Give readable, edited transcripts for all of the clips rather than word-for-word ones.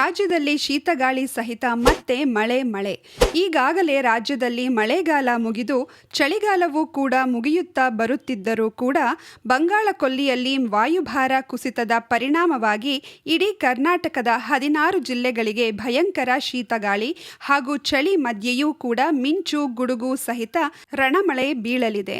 ರಾಜ್ಯದಲ್ಲಿ ಶೀತಗಾಳಿ ಸಹಿತ ಮತ್ತೆ ಮಳೆ. ಈಗಾಗಲೇ ರಾಜ್ಯದಲ್ಲಿ ಮಳೆಗಾಲ ಮುಗಿದು ಚಳಿಗಾಲವೂ ಕೂಡ ಮುಗಿಯುತ್ತಾ ಬರುತ್ತಿದ್ದರೂ ಕೂಡ ಬಂಗಾಳ ಕೊಲ್ಲಿಯಲ್ಲಿ ವಾಯುಭಾರ ಕುಸಿತದ ಪರಿಣಾಮವಾಗಿ ಇಡೀ ಕರ್ನಾಟಕದ 16 ಜಿಲ್ಲೆಗಳಿಗೆ ಭಯಂಕರ ಶೀತಗಾಳಿ ಹಾಗೂ ಚಳಿ ಮಧ್ಯೆಯೂ ಕೂಡ ಮಿಂಚು ಗುಡುಗು ಸಹಿತ ರಣಮಳೆ ಬೀಳಲಿದೆ.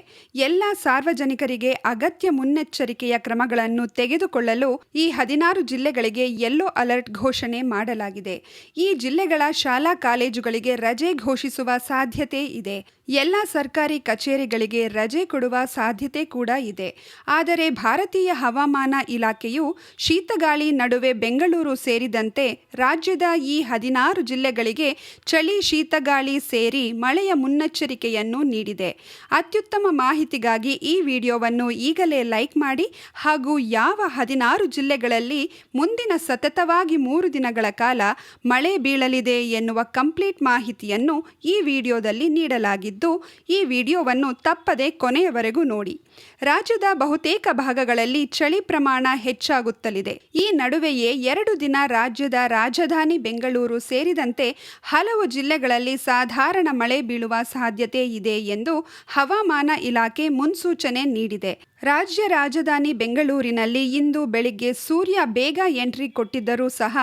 ಎಲ್ಲ ಸಾರ್ವಜನಿಕರಿಗೆ ಅಗತ್ಯ ಮುನ್ನೆಚ್ಚರಿಕೆಯ ಕ್ರಮಗಳನ್ನು ತೆಗೆದುಕೊಳ್ಳಲು ಈ 16 ಜಿಲ್ಲೆಗಳಿಗೆ ಯೆಲ್ಲೋ ಅಲರ್ಟ್ ಘೋಷಣೆ ಮಾಡಲಾಗಿದೆ. ಈ ಜಿಲ್ಲೆಗಳ ಶಾಲಾ ಕಾಲೇಜುಗಳಿಗೆ ರಜೆ ಘೋಷಿಸುವ ಸಾಧ್ಯತೆ ಇದೆ. ಎಲ್ಲ ಸರ್ಕಾರಿ ಕಚೇರಿಗಳಿಗೆ ರಜೆ ಕೊಡುವ ಸಾಧ್ಯತೆ ಕೂಡ ಇದೆ. ಆದರೆ ಭಾರತೀಯ ಹವಾಮಾನ ಇಲಾಖೆಯು ಶೀತಗಾಳಿ ನಡುವೆ ಬೆಂಗಳೂರು ಸೇರಿದಂತೆ ರಾಜ್ಯದ ಈ 16 ಜಿಲ್ಲೆಗಳಿಗೆ ಚಳಿ ಶೀತಗಾಳಿ ಸೇರಿ ಮಳೆಯ ಮುನ್ನೆಚ್ಚರಿಕೆಯನ್ನು ನೀಡಿದೆ. ಅತ್ಯುತ್ತಮ ಮಾಹಿತಿಗಾಗಿ ಈ ವಿಡಿಯೋವನ್ನು ಈಗಲೇ ಲೈಕ್ ಮಾಡಿ ಹಾಗೂ ಯಾವ 16 ಜಿಲ್ಲೆಗಳಲ್ಲಿ ಮುಂದಿನ ಸತತವಾಗಿ 3 ದಿನಗಳ ಕಾಲ ಮಳೆ ಬೀಳಲಿದೆ ಎನ್ನುವ ಕಂಪ್ಲೀಟ್ ಮಾಹಿತಿಯನ್ನು ಈ ವಿಡಿಯೋದಲ್ಲಿ ನೀಡಲಾಗಿದ್ದು ಈ ವಿಡಿಯೋವನ್ನು ತಪ್ಪದೆ ಕೊನೆಯವರೆಗೂ ನೋಡಿ. ರಾಜ್ಯದ ಬಹುತೇಕ ಭಾಗಗಳಲ್ಲಿ ಚಳಿ ಪ್ರಮಾಣ ಹೆಚ್ಚಾಗುತ್ತಲಿದೆ. ಈ ನಡುವೆಯೇ 2 ದಿನ ರಾಜ್ಯದ ರಾಜಧಾನಿ ಬೆಂಗಳೂರು ಸೇರಿದಂತೆ ಹಲವು ಜಿಲ್ಲೆಗಳಲ್ಲಿ ಸಾಧಾರಣ ಮಳೆ ಬೀಳುವ ಸಾಧ್ಯತೆ ಇದೆ ಎಂದು ಹವಾಮಾನ ಇಲಾಖೆ ಮುನ್ಸೂಚನೆ ನೀಡಿದೆ. ರಾಜ್ಯ ರಾಜಧಾನಿ ಬೆಂಗಳೂರಿನಲ್ಲಿ ಇಂದು ಬೆಳಿಗ್ಗೆ ಸೂರ್ಯ ಬೇಗ ಎಂಟ್ರಿ ಕೊಟ್ಟಿದ್ದರೂ ಸಹ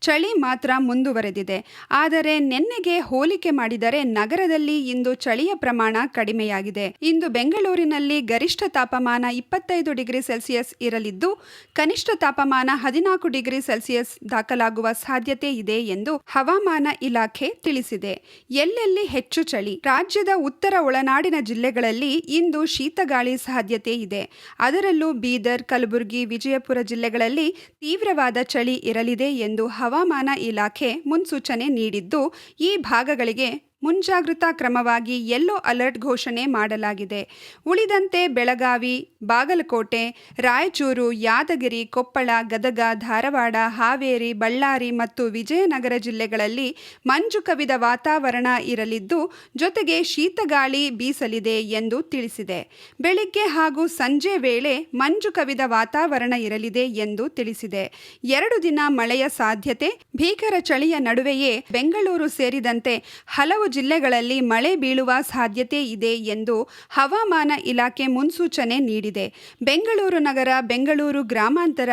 ಚಳಿ ಮಾತ್ರ ಮುಂದುವರೆದಿದೆ. ಆದರೆ ನಿನ್ನೆಗೆ ಹೋಲಿಕೆ ಮಾಡಿದರೆ ನಗರದಲ್ಲಿ ಇಂದು ಚಳಿಯ ಪ್ರಮಾಣ ಕಡಿಮೆಯಾಗಿದೆ. ಇಂದು ಬೆಂಗಳೂರಿನಲ್ಲಿ ಗರಿಷ್ಠ ತಾಪಮಾನ 25 ಡಿಗ್ರಿ ಸೆಲ್ಸಿಯಸ್ ಇರಲಿದ್ದು ಕನಿಷ್ಠ ತಾಪಮಾನ 14 ಡಿಗ್ರಿ ಸೆಲ್ಸಿಯಸ್ ದಾಖಲಾಗುವ ಸಾಧ್ಯತೆ ಇದೆ ಎಂದು ಹವಾಮಾನ ಇಲಾಖೆ ತಿಳಿಸಿದೆ. ಎಲ್ಲೆಲ್ಲಿ ಹೆಚ್ಚು ಚಳಿ? ರಾಜ್ಯದ ಉತ್ತರ ಒಳನಾಡಿನ ಜಿಲ್ಲೆಗಳಲ್ಲಿ ಇಂದು ಶೀತಗಾಳಿ ಸಾಧ್ಯತೆ ಇದೆ. ಅದರಲ್ಲೂ ಬೀದರ್, ಕಲಬುರಗಿ, ವಿಜಯಪುರ ಜಿಲ್ಲೆಗಳಲ್ಲಿ ತೀವ್ರವಾದ ಚಳಿ ಇರಲಿದೆ ಎಂದು ಹವಾಮಾನ ಇಲಾಖೆ ಮುನ್ಸೂಚನೆ ನೀಡಿದ್ದು ಈ ಭಾಗಗಳಿಗೆ ಮುಂಜಾಗ್ರತಾ ಕ್ರಮವಾಗಿ ಯೆಲ್ಲೋ ಅಲರ್ಟ್ ಘೋಷಣೆ ಮಾಡಲಾಗಿದೆ. ಉಳಿದಂತೆ ಬೆಳಗಾವಿ, ಬಾಗಲಕೋಟೆ, ರಾಯಚೂರು, ಯಾದಗಿರಿ, ಕೊಪ್ಪಳ, ಗದಗ, ಧಾರವಾಡ, ಹಾವೇರಿ, ಬಳ್ಳಾರಿ ಮತ್ತು ವಿಜಯನಗರ ಜಿಲ್ಲೆಗಳಲ್ಲಿ ಮಂಜು ಕವಿದ ವಾತಾವರಣ ಇರಲಿದ್ದು ಜೊತೆಗೆ ಶೀತಗಾಳಿ ಬೀಸಲಿದೆ ಎಂದು ತಿಳಿಸಿದೆ. ಬೆಳಿಗ್ಗೆ ಹಾಗೂ ಸಂಜೆ ವೇಳೆ ಮಂಜು ಕವಿದ ವಾತಾವರಣ ಇರಲಿದೆ ಎಂದು ತಿಳಿಸಿದೆ. 2 ದಿನ ಮಳೆಯ ಸಾಧ್ಯತೆ. ಭೀಕರ ಚಳಿಯ ನಡುವೆಯೇ ಬೆಂಗಳೂರು ಸೇರಿದಂತೆ ಹಲವು ಜಿಲ್ಲೆಗಳಲ್ಲಿ ಮಳೆ ಬೀಳುವ ಸಾಧ್ಯತೆ ಇದೆ ಎಂದು ಹವಾಮಾನ ಇಲಾಖೆ ಮುನ್ಸೂಚನೆ ನೀಡಿದೆ. ಬೆಂಗಳೂರು ನಗರ, ಬೆಂಗಳೂರು ಗ್ರಾಮಾಂತರ,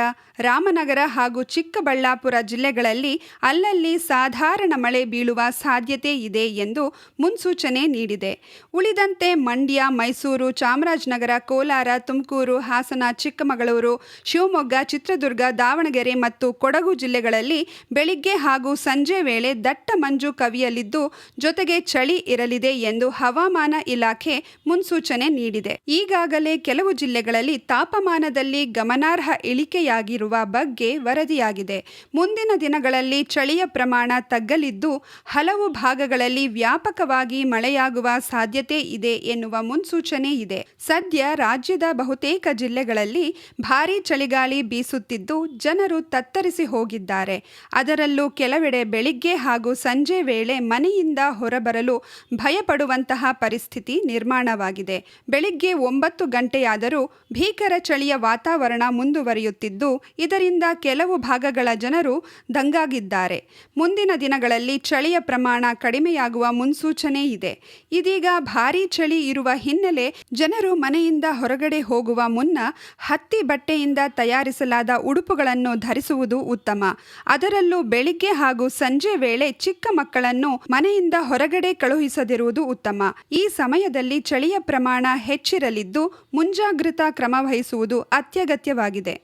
ರಾಮನಗರ ಹಾಗೂ ಚಿಕ್ಕಬಳ್ಳಾಪುರ ಜಿಲ್ಲೆಗಳಲ್ಲಿ ಅಲ್ಲಲ್ಲಿ ಸಾಧಾರಣ ಮಳೆ ಬೀಳುವ ಸಾಧ್ಯತೆ ಇದೆ ಎಂದು ಮುನ್ಸೂಚನೆ ನೀಡಿದೆ. ಉಳಿದಂತೆ ಮಂಡ್ಯ, ಮೈಸೂರು, ಚಾಮರಾಜನಗರ, ಕೋಲಾರ, ತುಮಕೂರು, ಹಾಸನ, ಚಿಕ್ಕಮಗಳೂರು, ಶಿವಮೊಗ್ಗ, ಚಿತ್ರದುರ್ಗ, ದಾವಣಗೆರೆ ಮತ್ತು ಕೊಡಗು ಜಿಲ್ಲೆಗಳಲ್ಲಿ ಬೆಳಿಗ್ಗೆ ಹಾಗೂ ಸಂಜೆ ವೇಳೆ ದಟ್ಟ ಮಂಜು ಕವಿಯಲಿದ್ದು ಜೊತೆಗೆ ಚಳಿ ಇರಲಿದೆ ಎಂದು ಹವಾಮಾನ ಇಲಾಖೆ ಮುನ್ಸೂಚನೆ ನೀಡಿದೆ. ಈಗಾಗಲೇ ಕೆಲವು ಜಿಲ್ಲೆಗಳಲ್ಲಿ ತಾಪಮಾನದಲ್ಲಿ ಗಮನಾರ್ಹ ಇಳಿಕೆಯಾಗಿರುವ ಬಗ್ಗೆ ವರದಿಯಾಗಿದೆ. ಮುಂದಿನ ದಿನಗಳಲ್ಲಿ ಚಳಿಯ ಪ್ರಮಾಣ ತಗ್ಗಲಿದ್ದು ಹಲವು ಭಾಗಗಳಲ್ಲಿ ವ್ಯಾಪಕವಾಗಿ ಮಳೆಯಾಗುವ ಸಾಧ್ಯತೆ ಇದೆ ಎನ್ನುವ ಮುನ್ಸೂಚನೆ ಇದೆ. ಸದ್ಯ ರಾಜ್ಯದ ಬಹುತೇಕ ಜಿಲ್ಲೆಗಳಲ್ಲಿ ಭಾರೀ ಚಳಿಗಾಳಿ ಬೀಸುತ್ತಿದ್ದು ಜನರು ತತ್ತರಿಸಿ ಹೋಗಿದ್ದಾರೆ. ಅದರಲ್ಲೂ ಕೆಲವೆಡೆ ಬೆಳಿಗ್ಗೆ ಹಾಗೂ ಸಂಜೆ ವೇಳೆ ಮನೆಯಿಂದ ಹೊರಬರಲು ಭಯಪಡುವಂತಹ ಪರಿಸ್ಥಿತಿ ನಿರ್ಮಾಣವಾಗಿದೆ. ಬೆಳಿಗ್ಗೆ 9 ಗಂಟೆಯಾದರೂ ಭೀಕರ ಚಳಿಯ ವಾತಾವರಣ ಮುಂದುವರಿಯುತ್ತಿದ್ದು ಇದರಿಂದ ಕೆಲವು ಭಾಗಗಳ ಜನರು ದಂಗಾಗಿದ್ದಾರೆ. ಮುಂದಿನ ದಿನಗಳಲ್ಲಿ ಚಳಿಯ ಪ್ರಮಾಣ ಕಡಿಮೆಯಾಗುವ ಮುನ್ಸೂಚನೆ ಇದೆ. ಇದೀಗ ಭಾರೀ ಚಳಿ ಇರುವ ಹಿನ್ನೆಲೆ ಜನರು ಮನೆಯಿಂದ ಹೊರಗಡೆ ಹೋಗುವ ಮುನ್ನ ಹತ್ತಿ ಬಟ್ಟೆಯಿಂದ ತಯಾರಿಸಲಾದ ಉಡುಪುಗಳನ್ನು ಧರಿಸುವುದು ಉತ್ತಮ. ಅದರಲ್ಲೂ ಬೆಳಿಗ್ಗೆ ಹಾಗೂ ಸಂಜೆ ವೇಳೆ ಚಿಕ್ಕ ಮಕ್ಕಳನ್ನು ಮನೆಯಿಂದ ಹೊರಗಡೆ ಕಳುಹಿಸದಿರುವುದು ಉತ್ತಮ. ಈ ಸಮಯದಲ್ಲಿ ಚಳಿಯ ಪ್ರಮಾಣ ಹೆಚ್ಚಿರಲಿದ್ದು ಮುಂಜಾಗ್ರತಾ ಕ್ರಮ ವಹಿಸುವುದು ಅತ್ಯಗತ್ಯವಾಗಿದೆ.